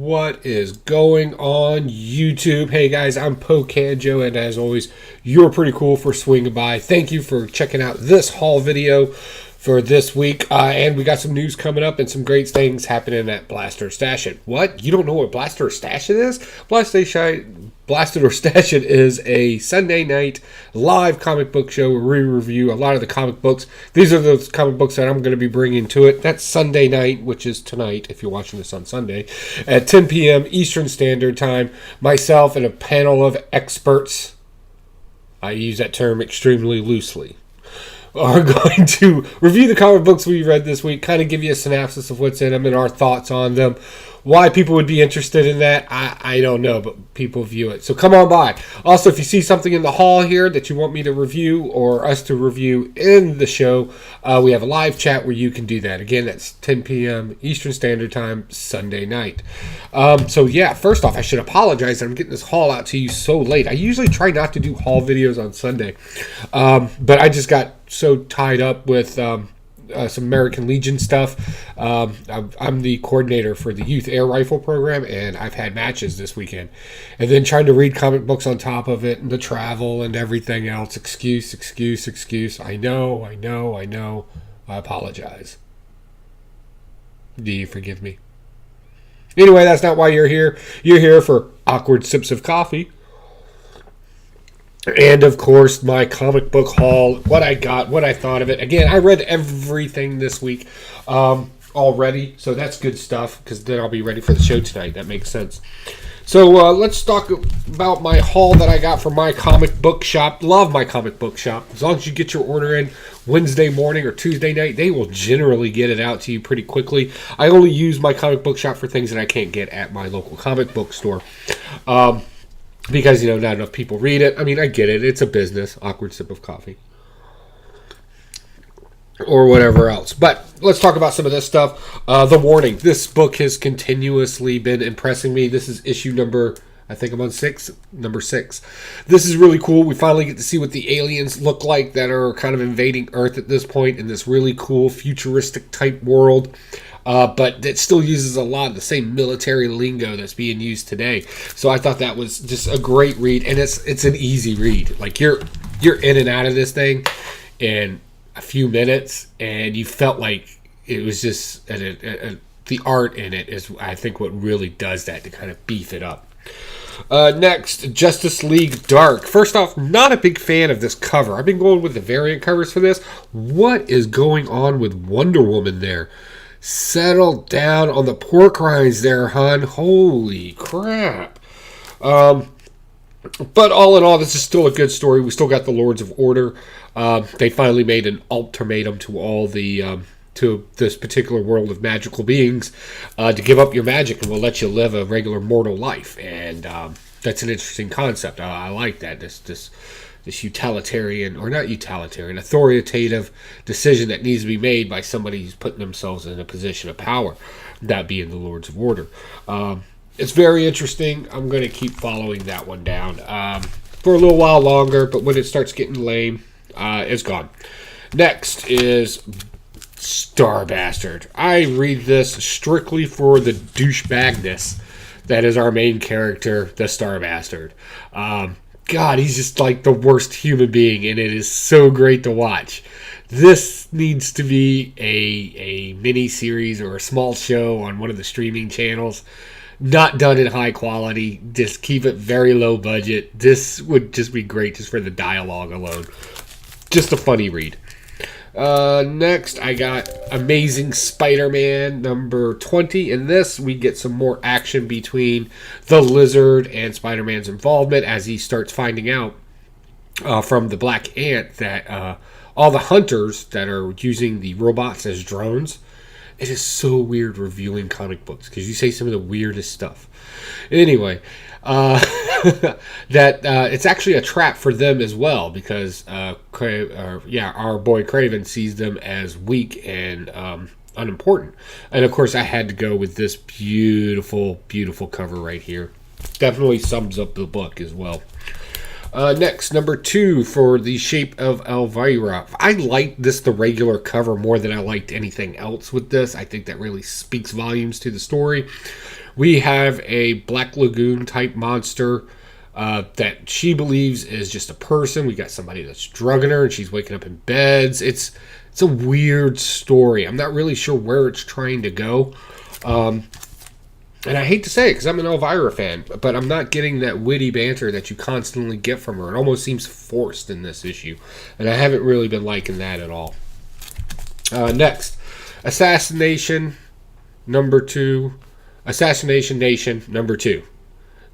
What is going on YouTube? Hey guys, I'm Pocan, and as always, you're pretty cool for swinging by. Thank you for checking out this haul video for this week. And we got some news coming up and some great things happening at Blaster Stash It. What? You don't know what Blaster Stash It is? Blasted or Stash It is a Sunday night live comic book show where we review a lot of the comic books. These are those comic books that I'm going to be bringing to it. That's Sunday night, which is tonight, if you're watching this on Sunday, at 10 p.m. Eastern Standard Time. Myself and a panel of experts, I use that term extremely loosely, are going to review the comic books we read this week, kind of give you a synopsis of what's in them and our thoughts on them. Why people would be interested in that, I don't know, but people view it. So come on by. Also, if you see something in the hall here that you want me to review or us to review in the show, we have a live chat where you can do that. Again, that's 10 p.m. Eastern Standard Time, Sunday night. So yeah, first off, I should apologize that I'm getting this haul out to you so late. I usually try not to do haul videos on Sunday, but I just got so tied up with some American Legion stuff. I'm the coordinator for the Youth Air Rifle Program, and I've had matches this weekend. And then trying to read comic books on top of it, and the travel and everything else. Excuse. I know. I apologize. Do you forgive me? Anyway, that's not why you're here. You're here for awkward sips of coffee. And, of course, my comic book haul, what I got, what I thought of it. Again, I read everything this week already, so that's good stuff, because then I'll be ready for the show tonight. That makes sense. So let's talk about my haul that I got from my comic book shop. Love my comic book shop. As long as you get your order in Wednesday morning or Tuesday night, they will generally get it out to you pretty quickly. I only use my comic book shop for things that I can't get at my local comic book store. Because, not enough people read it. I mean, I get it. It's a business. Awkward sip of coffee. Or whatever else. But let's talk about some of this stuff. The Warning. This book has continuously been impressing me. This is issue number, I think I'm on number 6. This is really cool. We finally get to see what the aliens look like that are kind of invading Earth at this point in this really cool futuristic type world. But it still uses a lot of the same military lingo that's being used today. So I thought that was just a great read, and it's an easy read. Like you're in and out of this thing in a few minutes, and you felt like it was just the art in it is, I think, what really does that to kind of beef it up. Next, Justice League Dark. First off, not a big fan of this cover. I've been going with the variant covers for this. What is going on with Wonder Woman there? Settle down on the pork rinds there, hon. Holy crap. But all in all, this is still a good story. We still got the Lords of Order. They finally made an ultimatum to all the to this particular world of magical beings to give up your magic, and we'll let you live a regular mortal life. And that's an interesting concept. I like that. This utilitarian, or not utilitarian, authoritative decision that needs to be made by somebody who's putting themselves in a position of power, that being the Lords of Order. It's very interesting. I'm going to keep following that one down for a little while longer, but when it starts getting lame, it's gone. Next is Star Bastard. I read this strictly for the douchebagness that is our main character, the Star Bastard. God, he's just like the worst human being, and it is so great to watch. This needs to be a mini-series or a small show on one of the streaming channels. Not done in high quality. Just keep it very low budget. This would just be great just for the dialogue alone. Just a funny read. Next, I got Amazing Spider-Man number 20. In this, we get some more action between the Lizard and Spider-Man's involvement as he starts finding out from the Black Ant that all the hunters that are using the robots as drones. It is so weird reviewing comic books because you say some of the weirdest stuff. Anyway, that it's actually a trap for them as well because our boy Kraven sees them as weak and unimportant. And of course, I had to go with this beautiful, beautiful cover right here. Definitely sums up the book as well. Next, number 2 for The Shape of Elvira. I liked this, the regular cover, more than I liked anything else with this. I think that really speaks volumes to the story. We have a Black Lagoon type monster that she believes is just a person. We got somebody that's drugging her and she's waking up in beds. It's a weird story. I'm not really sure where it's trying to go. And I hate to say it because I'm an Elvira fan, but I'm not getting that witty banter that you constantly get from her. It almost seems forced in this issue, and I haven't really been liking that at all. Next, Assassination Nation number 2.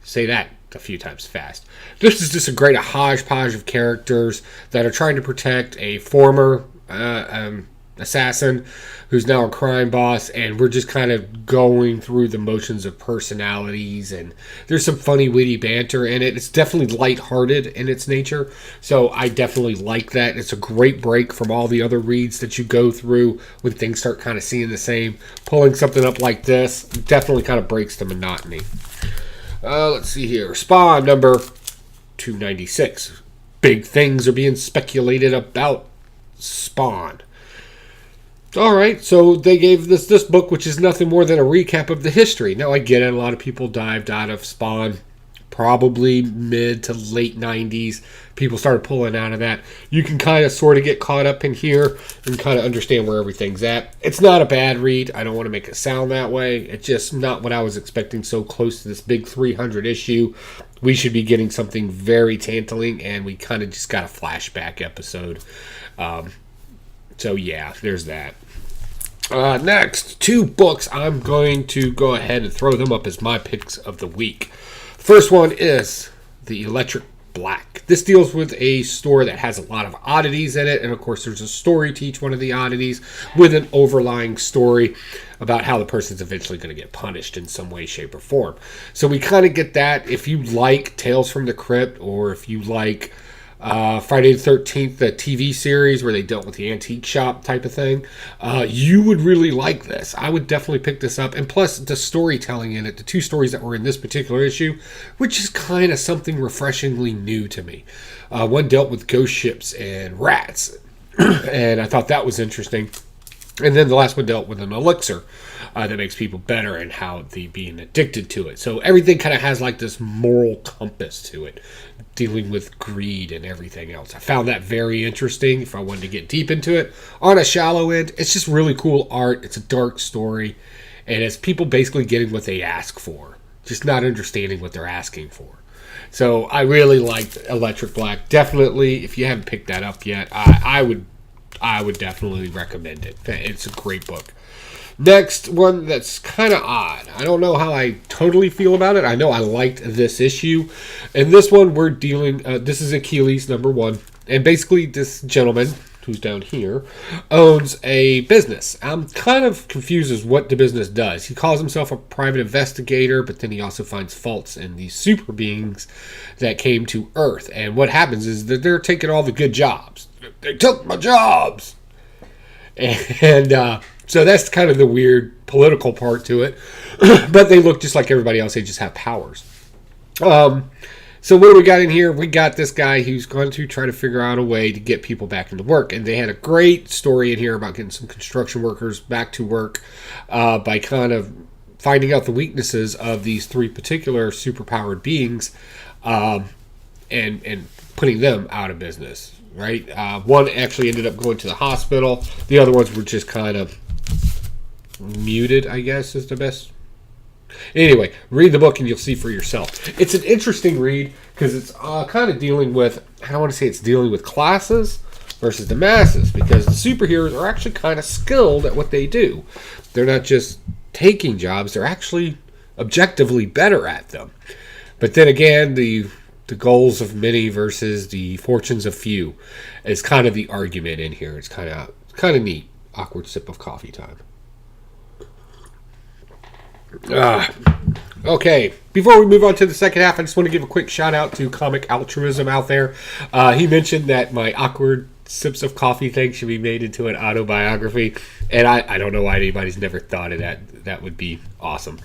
Say that a few times fast. This is just a great hodgepodge of characters that are trying to protect a former assassin who's now a crime boss, and we're just kind of going through the motions of personalities, and there's some funny witty banter in it. It's definitely lighthearted in its nature, so I definitely like that. It's a great break from all the other reads that you go through when things start kind of seeing the same. Pulling something up like this definitely kind of breaks the monotony. Let's see here. Spawn number 296. Big things are being speculated about Spawn. Alright, so they gave this book, which is nothing more than a recap of the history. Now, I get it. A lot of people dived out of Spawn probably mid to late 90s. People started pulling out of that. You can kind of sort of get caught up in here and kind of understand where everything's at. It's not a bad read. I don't want to make it sound that way. It's just not what I was expecting so close to this big 300 issue. We should be getting something very tantalizing, and we kind of just got a flashback episode. So yeah, there's that. Next, 2 books. I'm going to go ahead and throw them up as my picks of the week. First one is The Electric Black. This deals with a store that has a lot of oddities in it, and of course there's a story to each one of the oddities with an overlying story about how the person's eventually going to get punished in some way, shape, or form. So we kind of get that. If you like Tales from the Crypt, or if you like Friday the 13th, the TV series where they dealt with the antique shop type of thing, you would really like this. I would definitely pick this up. And plus, the storytelling in it, the 2 stories that were in this particular issue, which is kind of something refreshingly new to me. One dealt with ghost ships and rats, and I thought that was interesting. And then the last one dealt with an elixir that makes people better and how they being addicted to it. So everything kind of has like this moral compass to it, dealing with greed and everything else. I found that very interesting if I wanted to get deep into it. On a shallow end, it's just really cool art. It's a dark story, and it's people basically getting what they ask for, just not understanding what they're asking for. So I really liked Electric Black. Definitely, if you haven't picked that up yet, I would definitely recommend it. It's a great book. Next one that's kind of odd. I don't know how I totally feel about it. I know I liked this issue. And this one we're dealing... this is Achilles number 1. And basically this gentleman, who's down here, owns a business. I'm kind of confused as what the business does. He calls himself a private investigator, but then he also finds faults in these super beings that came to Earth. And what happens is that they're taking all the good jobs. They took my jobs! And so that's kind of the weird political part to it. But they look just like everybody else. They just have powers. So what do we got in here? We got this guy who's going to try to figure out a way to get people back into work. And they had a great story in here about getting some construction workers back to work by kind of finding out the weaknesses of these 3 particular superpowered beings and putting them out of business. Right? One actually ended up going to the hospital. The other ones were just kind of muted, I guess, is the best. Anyway, read the book and you'll see for yourself. It's an interesting read because it's kind of dealing with, I don't want to say it's dealing with classes versus the masses, because the superheroes are actually kind of skilled at what they do. They're not just taking jobs, they're actually objectively better at them. But then again, the goals of many versus the fortunes of few is kind of the argument in here. It's kind of neat. Awkward sip of coffee time. Okay, before we move on to the second half, I just want to give a quick shout out to Comic Altruism out there. He mentioned that my awkward sips of coffee thing should be made into an autobiography. And I don't know why anybody's never thought of that. That would be awesome.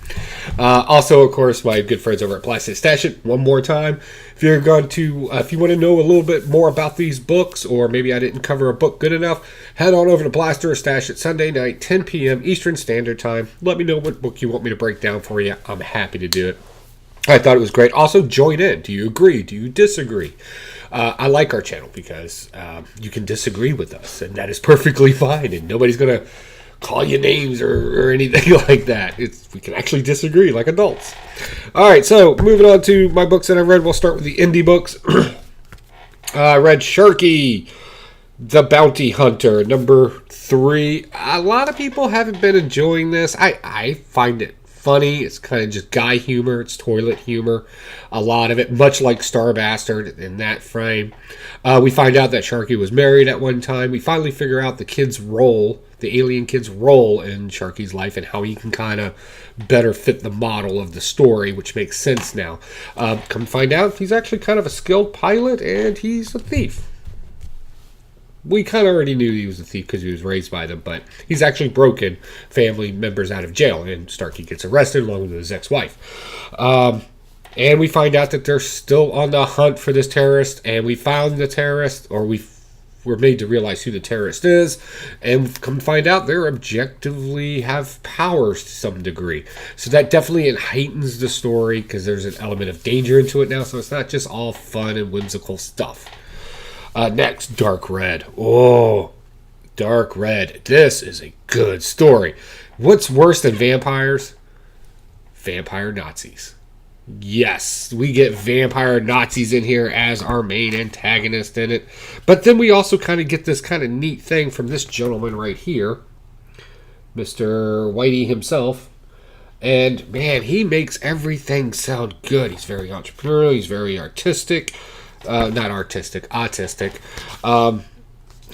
Also, of course, my good friends over at Plastic Stash It, one more time. If you're going to, if you want to know a little bit more about these books, or maybe I didn't cover a book good enough, head on over to Blaster or Stash It Sunday night, 10 p.m. Eastern Standard Time. Let me know what book you want me to break down for you. I'm happy to do it. I thought it was great. Also, join in. Do you agree? Do you disagree? I like our channel because you can disagree with us, and that is perfectly fine, and nobody's going to call you names or anything like that. We can actually disagree like adults. All right, so moving on to my books that I read. We'll start with the indie books. I read Sharky, the Bounty Hunter, number 3. A lot of people haven't been enjoying this. I find it funny. It's kind of just guy humor. It's toilet humor. A lot of it, much like Star Bastard in that frame. We find out that Sharky was married at one time. We finally figure out the kid's role, the alien kid's role in Sharky's life, and how he can kind of better fit the model of the story, which makes sense now. Come find out, he's actually kind of a skilled pilot, and he's a thief. We kind of already knew he was a thief because he was raised by them, but he's actually broken family members out of jail, and Starkey gets arrested along with his ex-wife. And we find out that they're still on the hunt for this terrorist, and we found the terrorist, or we're made to realize who the terrorist is, and come find out they're objectively have powers to some degree. So that definitely heightens the story because there's an element of danger into it now, so it's not just all fun and whimsical stuff. Next, Dark Red. Oh, Dark Red. This is a good story. What's worse than vampires? Vampire Nazis. Yes, we get vampire Nazis in here as our main antagonist in it. But then we also kind of get this kind of neat thing from this gentleman right here, Mr. Whitey himself. And, man, he makes everything sound good. He's very entrepreneurial. He's very artistic. Not artistic, autistic.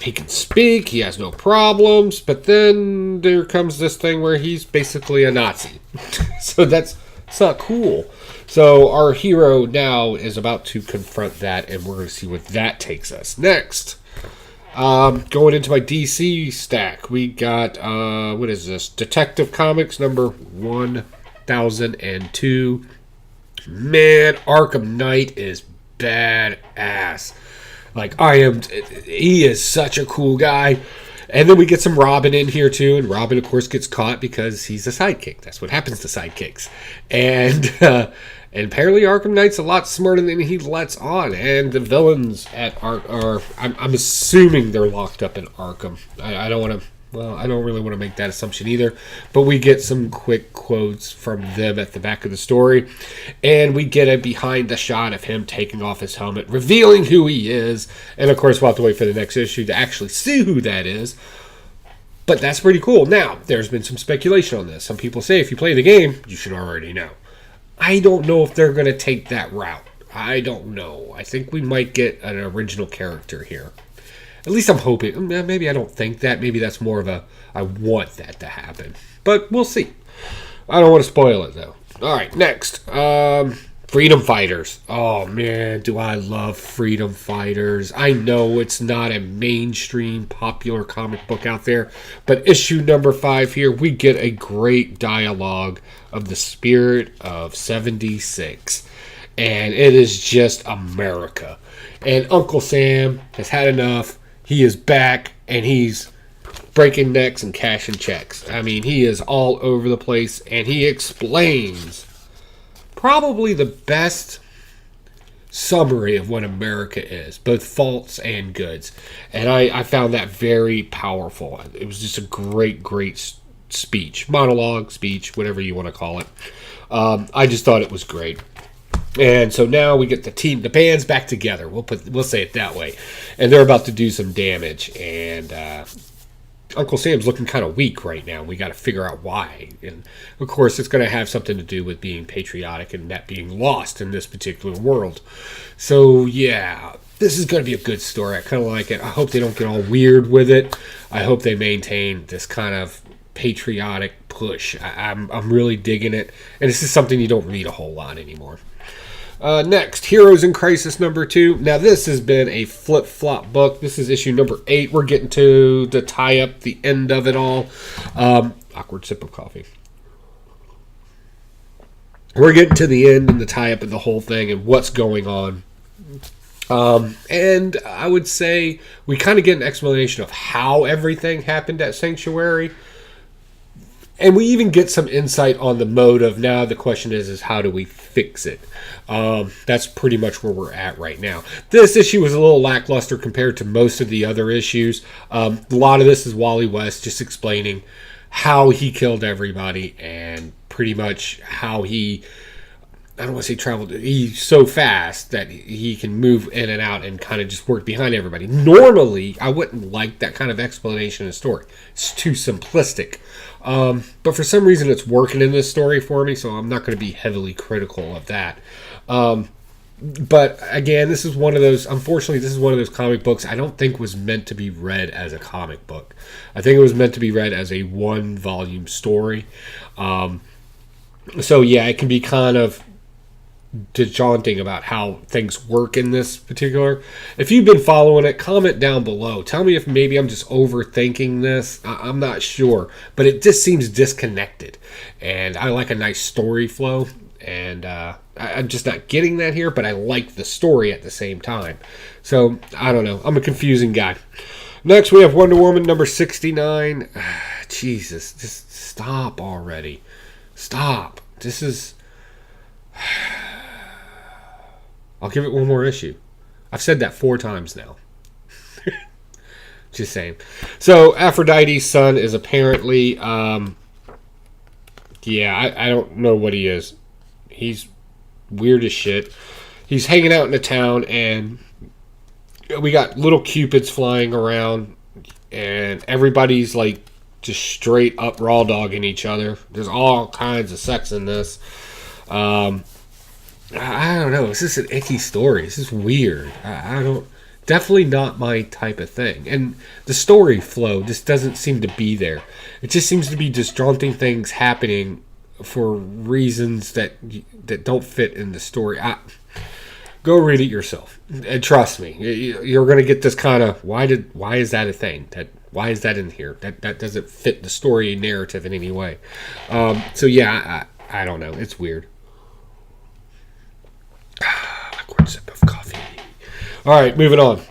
He can speak, he has no problems, but then there comes this thing where he's basically a Nazi. So it's not cool. So our hero now is about to confront that, and we're going to see what that takes us. Next, going into my DC stack, we got, what is this? Detective Comics number 1002. Man, Arkham Knight is badass. He is such a cool guy. And then we get some Robin in here too, and Robin of course gets caught because he's a sidekick. That's what happens to sidekicks. And apparently Arkham Knight's a lot smarter than he lets on. And the villains at I'm assuming they're locked up in Arkham. I don't want to. Well, I don't really want to make that assumption either, but we get some quick quotes from them at the back of the story, and we get a behind the shot of him taking off his helmet, revealing who he is, and of course we'll have to wait for the next issue to actually see who that is, but that's pretty cool. Now, there's been some speculation on this. Some people say if you play the game, you should already know. I don't know if they're going to take that route. I don't know. I think we might get an original character here. At least I'm hoping. Maybe I don't think that. Maybe that's more of I want that to happen. But we'll see. I don't want to spoil it, though. All right, next. Freedom Fighters. Oh, man, do I love Freedom Fighters. I know it's not a mainstream popular comic book out there, but issue number 5 here, we get a great dialogue of the spirit of 76. And it is just America. And Uncle Sam has had enough. He is back, and he's breaking necks and cashing checks. I mean, he is all over the place, and he explains probably the best summary of what America is, both faults and goods. And I found that very powerful. It was just a great speech. Monologue, speech, whatever you want to call it. I just thought it was great. And so now we get the band's back together. We'll say it that way. And they're about to do some damage. And Uncle Sam's looking kind of weak right now. We got to figure out why. And of course, it's going to have something to do with being patriotic and that being lost in this particular world. So yeah, this is going to be a good story. I kind of like it. I hope they don't get all weird with it. I hope they maintain this kind of patriotic push. I'm really digging it. And this is something you don't read a whole lot anymore. Next, Heroes in Crisis number 2. Now, this has been a flip-flop book. This is issue number 8. We're getting to the tie-up, the end of it all. Awkward sip of coffee. We're getting to the end and the tie-up of the whole thing and what's going on. And I would say we kind of get an explanation of how everything happened at Sanctuary. And we even get some insight on the motive. Now the question is how do we fix it? That's pretty much where we're at right now. This issue was a little lackluster compared to most of the other issues. A lot of this is Wally West just explaining how he killed everybody and pretty much how he, I don't want to say traveled, he's so fast that he can move in and out and kind of just work behind everybody. Normally, I wouldn't like that kind of explanation in a story. It's too simplistic. But for some reason, it's working in this story for me, so I'm not going to be heavily critical of that. But again, this is one of those, unfortunately, this is one of those comic books I don't think was meant to be read as a comic book. I think it was meant to be read as a one-volume story. So yeah, it can be kind of daunting about how things work in this particular. If you've been following it, comment down below. Tell me if maybe I'm just overthinking this. I'm not sure, but it just seems disconnected. And I like a nice story flow, and I'm just not getting that here, but I like the story at the same time. So, I don't know. I'm a confusing guy. Next, we have Wonder Woman number 69. Jesus, just stop already. Stop. This is... I'll give it one more issue. I've said that 4 times now. Just saying. So, Aphrodite's son is apparently... I don't know what he is. He's weird as shit. He's hanging out in the town, and we got little cupids flying around, and everybody's like just straight up raw dogging each other. There's all kinds of sex in this. I don't know. It's just an icky story. This is weird. I don't... Definitely not my type of thing. And the story flow just doesn't seem to be there. It just seems to be disjointing things happening for reasons that don't fit in the story. Go read it yourself. And trust me, you're going to get this kind of, why is that a thing? Why is that in here? That doesn't fit the story narrative in any way. So yeah, I don't know. It's weird. Awkward sip of coffee. All right, moving on.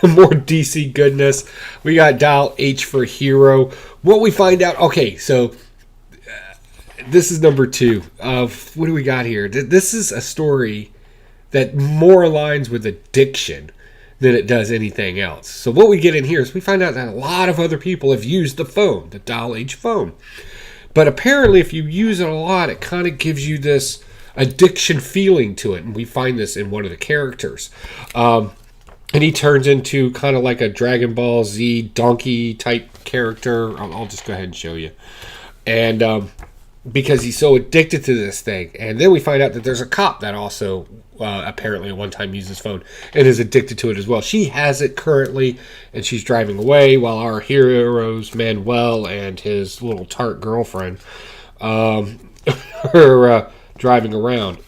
More DC goodness. We got Dial H for Hero. What we find out... Okay, so... this is number 2 of... What do we got here? This is a story that more aligns with addiction than it does anything else. So what we get in here is we find out that a lot of other people have used the phone, the Dial H phone. But apparently if you use it a lot, it kind of gives you this addiction feeling to it. And we find this in one of the characters. And he turns into kind of like a Dragon Ball Z donkey type character. I'll just go ahead and show you. And because he's so addicted to this thing. And then we find out that there's a cop that also apparently at one time used his phone and is addicted to it as well. She has it currently, and she's driving away while our heroes, Manuel and his little tart girlfriend, are driving around.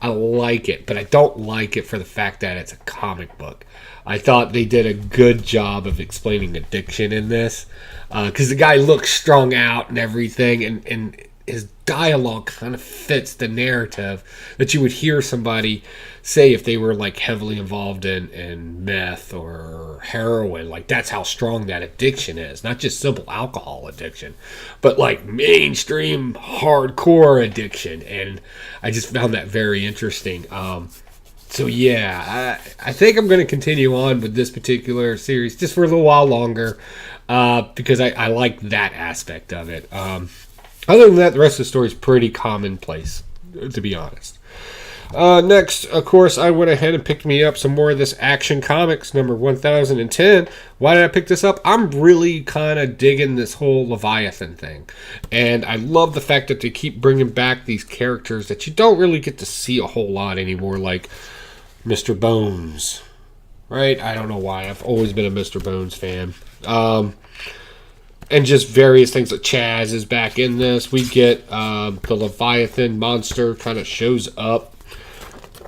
I like it, but I don't like it for the fact that it's a comic book. I thought they did a good job of explaining addiction in this, because the guy looks strung out and everything, and his dialogue kind of fits the narrative that you would hear somebody say if they were like heavily involved in meth or heroin. Like, that's how strong that addiction is. Not just simple alcohol addiction, but like mainstream hardcore addiction. And I just found that very interesting. So yeah, I think I'm going to continue on with this particular series just for a little while longer, because I like that aspect of it. Other than that, the rest of the story is pretty commonplace, to be honest. Next, of course, I went ahead and picked me up some more of this Action Comics number 1010. Why did I pick this up? I'm really kind of digging this whole Leviathan thing. And I love the fact that they keep bringing back these characters that you don't really get to see a whole lot anymore, like Mr. Bones. Right? I don't know why. I've always been a Mr. Bones fan. And just various things like Chaz is back in this. We get the Leviathan monster kind of shows up.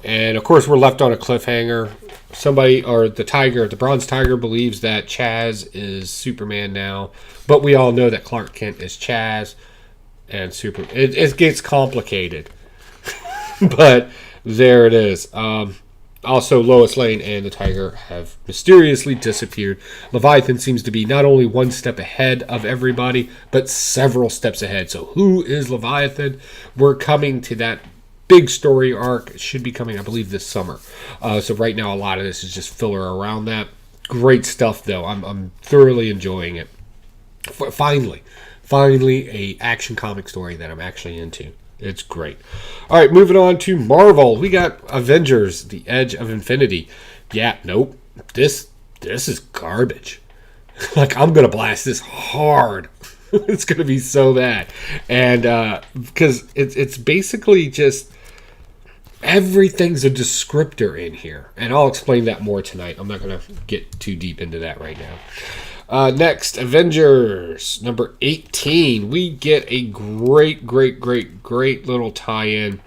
And, of course, we're left on a cliffhanger. Somebody, or the Bronze Tiger, believes that Chaz is Superman now. But we all know that Clark Kent is Chaz. And it gets complicated. But there it is. Also, Lois Lane and the Tiger have mysteriously disappeared. Leviathan seems to be not only one step ahead of everybody, but several steps ahead. So who is Leviathan? We're coming to that big story arc. It should be coming, I believe, this summer. So right now, a lot of this is just filler around that. Great stuff, though. I'm thoroughly enjoying it. Finally, a action comic story that I'm actually into. It's great. All right, moving on to Marvel. We got Avengers: The Edge of Infinity. Yeah, nope. This is garbage. Like, I'm gonna blast this hard. It's gonna be so bad, and because it's basically just everything's a descriptor in here, and I'll explain that more tonight. I'm not gonna get too deep into that right now. Next, Avengers number 18. We get a great little tie-in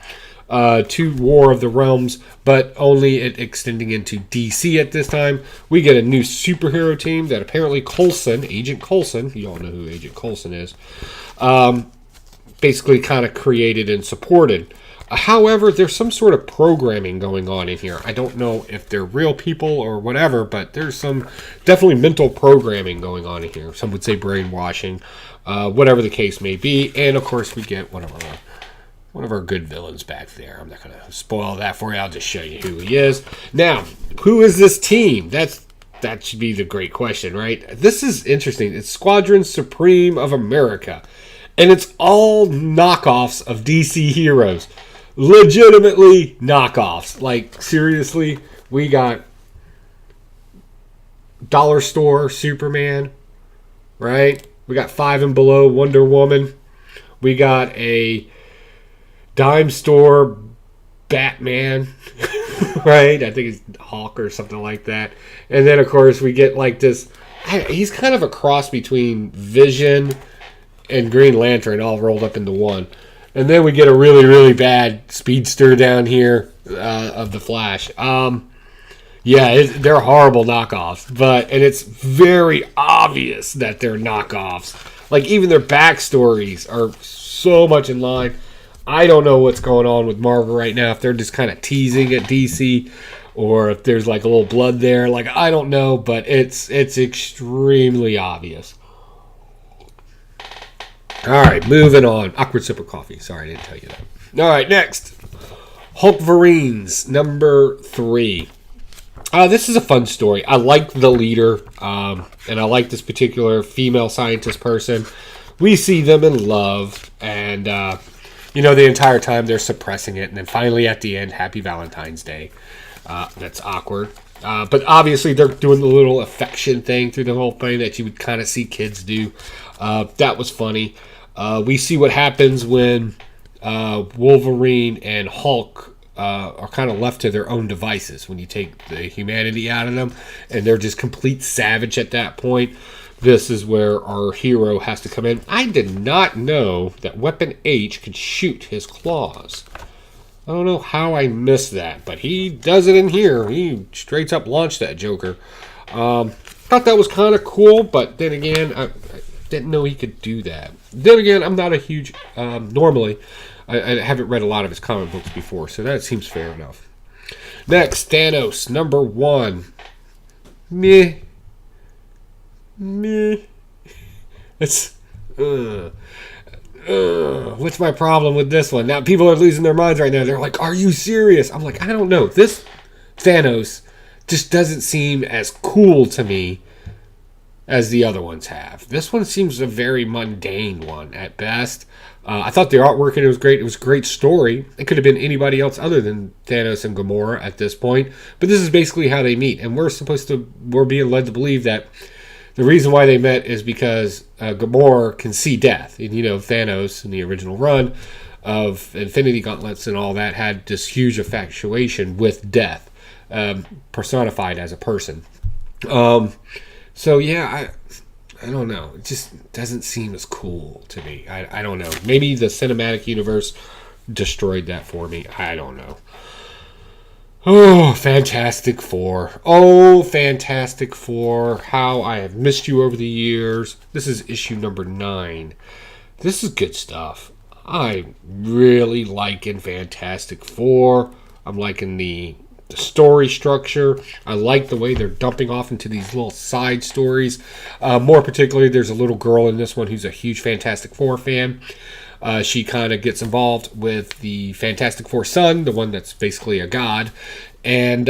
to War of the Realms, but only it extending into DC at this time. We get a new superhero team that apparently Agent Coulson, you all know who Agent Coulson is, basically kind of created and supported. However, there's some sort of programming going on in here. I don't know if they're real people or whatever, but there's some definitely mental programming going on in here. Some would say brainwashing, whatever the case may be. And, of course, we get one of our good villains back there. I'm not going to spoil that for you. I'll just show you who he is. Now, who is this team? That should be the great question, right? This is interesting. It's Squadron Supreme of America. And it's all knockoffs of DC heroes. Legitimately knockoffs. Like, seriously, we got Dollar Store Superman, right? We got Five and Below Wonder Woman. We got a dime store Batman, right? I think it's Hawk or something like that. And then, of course, we get like this. He's kind of a cross between Vision and Green Lantern all rolled up into one. And then we get a really bad speedster down here of the Flash. They're horrible knockoffs. And it's very obvious that they're knockoffs. Like, even their backstories are so much in line. I don't know what's going on with Marvel right now. If they're just kind of teasing at DC, or if there's like a little blood there. Like, I don't know, but it's extremely obvious. All right, moving on. Awkward sip of coffee. Sorry, I didn't tell you that. All right, next. Hulkverines, number 3. This is a fun story. I like the leader, and I like this particular female scientist person. We see them in love, and, the entire time they're suppressing it, and then finally at the end, Happy Valentine's Day. That's awkward. But obviously they're doing the little affection thing through the whole thing that you would kind of see kids do. That was funny. We see what happens when Wolverine and Hulk are kind of left to their own devices, when you take the humanity out of them, and they're just complete savage at that point. This is where our hero has to come in. I did not know that Weapon H could shoot his claws. I don't know how I missed that, but he does it in here. He straight up launched that Joker. Thought that was kind of cool, but then again, I didn't know he could do that. Then again, I'm not a huge... normally, I haven't read a lot of his comic books before, so that seems fair enough. Next, Thanos, number 1. Meh. It's... what's my problem with this one? Now, people are losing their minds right now. They're like, are you serious? I'm like, I don't know. This Thanos just doesn't seem as cool to me as the other ones have. This one seems a very mundane one at best. I thought the artwork in it was great. It was a great story. It could have been anybody else other than Thanos and Gamora at this point. But this is basically how they meet. And we're being led to believe that the reason why they met is because Gamora can see death. And, Thanos in the original run of Infinity Gauntlets and all that had this huge infatuation with death, personified as a person. I don't know. It just doesn't seem as cool to me. I don't know. Maybe the cinematic universe destroyed that for me. I don't know. Oh, Fantastic Four. Oh, Fantastic Four. How I have missed you over the years. This is issue number 9. This is good stuff. I'm really liking Fantastic Four. I'm liking the story structure. I like the way they're dumping off into these little side stories. More particularly, there's a little girl in this one who's a huge Fantastic Four fan. She kind of gets involved with the Fantastic Four son, the one that's basically a god. And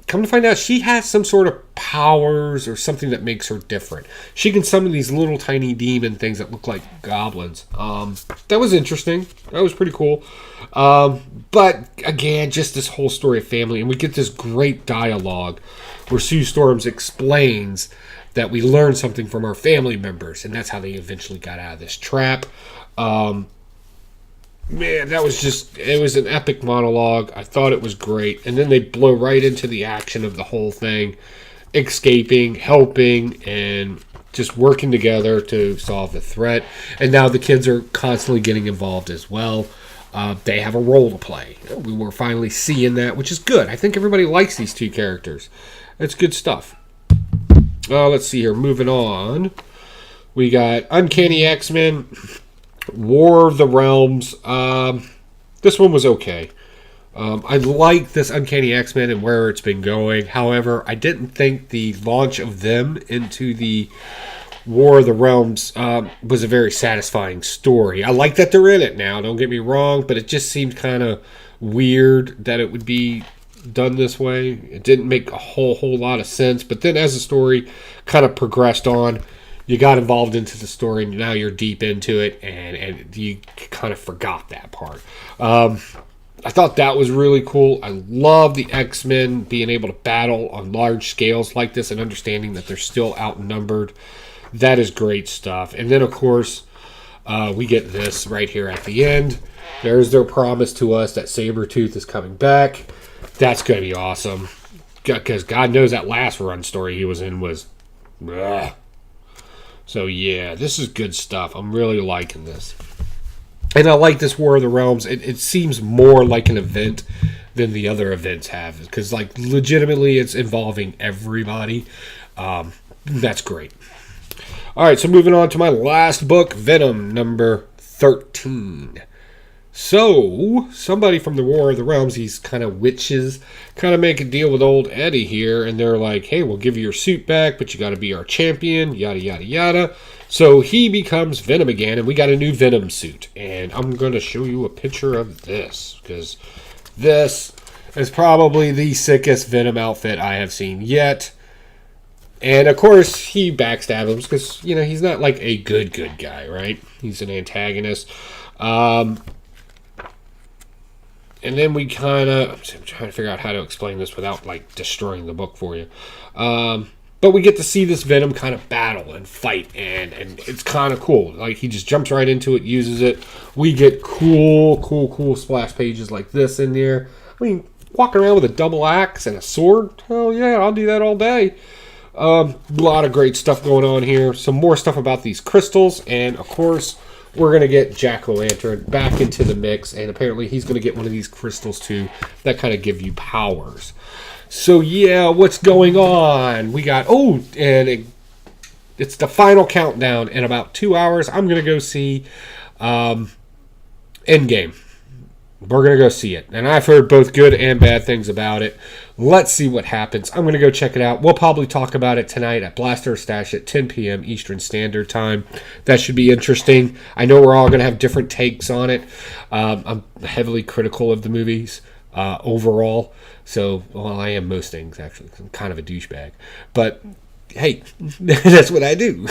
come to find out, she has some sort of powers or something that makes her different. She can summon these little tiny demon things that look like goblins. That was interesting. That was pretty cool. But again, just this whole story of family. And we get this great dialogue where Sue Storms explains that we learned something from our family members. And that's how they eventually got out of this trap. Man, that was just, it was an epic monologue. I thought it was great. And then they blow right into the action of the whole thing. Escaping, helping, and just working together to solve the threat. And now the kids are constantly getting involved as well. They have a role to play. We were finally seeing that, which is good. I think everybody likes these two characters. It's good stuff. Let's see here. Moving on. We got Uncanny X-Men. War of the Realms. This one was okay. I like this Uncanny X-Men and where it's been going. However, I didn't think the launch of them into the War of the Realms was a very satisfying story. I like that they're in it now, don't get me wrong, but it just seemed kind of weird that it would be done this way. It didn't make a whole lot of sense, but then as the story kind of progressed on, you got involved into the story, and now you're deep into it, and you kind of forgot that part. I thought that was really cool. I love the X-Men being able to battle on large scales like this and understanding that they're still outnumbered. That is great stuff. And then, of course, we get this right here at the end. There's their promise to us that Sabretooth is coming back. That's going to be awesome. Because God knows that last run story he was in was... Ugh. So, yeah, this is good stuff. I'm really liking this. And I like this War of the Realms. It seems more like an event than the other events have. Because, like, legitimately, it's involving everybody. That's great. All right, so moving on to my last book, Venom, number 13. So, somebody from the War of the Realms, these kind of witches, kind of make a deal with old Eddie here, and they're like, hey, we'll give you your suit back, but you got to be our champion, yada, yada, yada. So, he becomes Venom again, and we got a new Venom suit. And I'm going to show you a picture of this, because this is probably the sickest Venom outfit I have seen yet. And, of course, he backstabs him, because, you know, he's not like a good guy, right? He's an antagonist. And then we kind of... I'm trying to figure out how to explain this without, like, destroying the book for you. But we get to see this Venom kind of battle and fight, and it's kind of cool. Like, he just jumps right into it, uses it. We get cool splash pages like this in there. I mean, walking around with a double axe and a sword? Hell yeah, I'll do that all day. A lot of great stuff going on here. Some more stuff about these crystals, and, of course... we're going to get Jack-O-Lantern back into the mix, and apparently he's going to get one of these crystals too that kind of give you powers. So yeah, what's going on? We got, it's the final countdown. In about 2 hours, I'm going to go see Endgame. We're going to go see it. And I've heard both good and bad things about it. Let's see what happens. I'm going to go check it out. We'll probably talk about it tonight at Blaster Stash at 10 p.m. Eastern Standard Time. That should be interesting. I know we're all going to have different takes on it. I'm heavily critical of the movies overall. So, well, I am most things, actually. I'm kind of a douchebag. But... hey, that's what I do.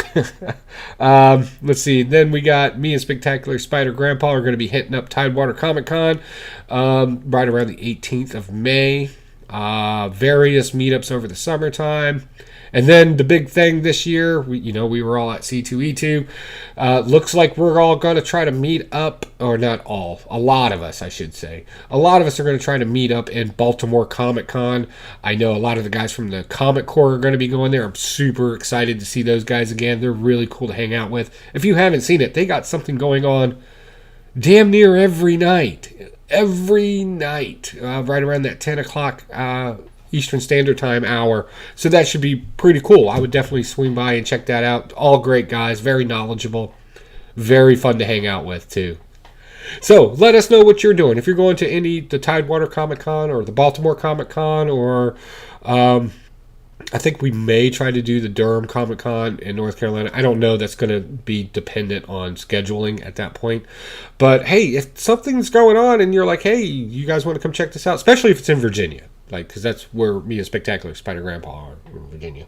Let's see. Then we got me and Spectacular Spider Grandpa are going to be hitting up Tidewater Comic Con right around the 18th of May. various meetups over the summertime. And then the big thing this year, we were all at C2E2. Looks like we're all going to try to meet up, or not all, a lot of us, I should say. A lot of us are going to try to meet up in Baltimore Comic Con. I know a lot of the guys from the Comic Corps are going to be going there. I'm super excited to see those guys again. They're really cool to hang out with. If you haven't seen it, they got something going on damn near every night. Every night, right around that 10 o'clock Eastern Standard Time hour. So that should be pretty cool. I would definitely swing by and check that out. All great guys, very knowledgeable, very fun to hang out with too. So let us know what you're doing. If you're going to the Tidewater Comic Con or the Baltimore Comic Con, or I think we may try to do the Durham Comic Con in North Carolina. I don't know. That's going to be dependent on scheduling at that point. But hey, if something's going on and you're like, hey, you guys want to come check this out, especially if it's in Virginia. Because that's where me and Spectacular Spider Grandpa are, in Virginia.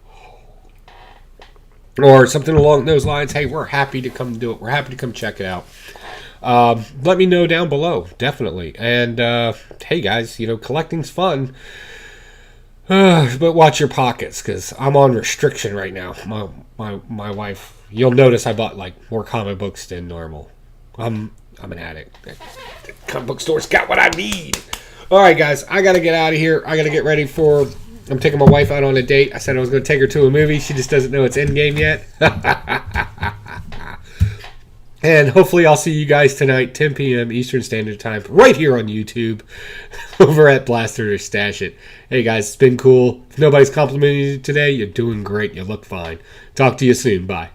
Or something along those lines. Hey, we're happy to come do it. We're happy to come check it out. Let me know down below, definitely. And, hey, guys, collecting's fun. But watch your pockets, because I'm on restriction right now. My wife, you'll notice I bought, more comic books than normal. I'm an addict. The comic book store's got what I need. All right, guys, I got to get out of here. I got to get ready I'm taking my wife out on a date. I said I was going to take her to a movie. She just doesn't know it's Endgame yet. And hopefully I'll see you guys tonight, 10 p.m. Eastern Standard Time, right here on YouTube, over at Blaster or Stash It. Hey, guys, it's been cool. If nobody's complimenting you today, you're doing great. You look fine. Talk to you soon. Bye.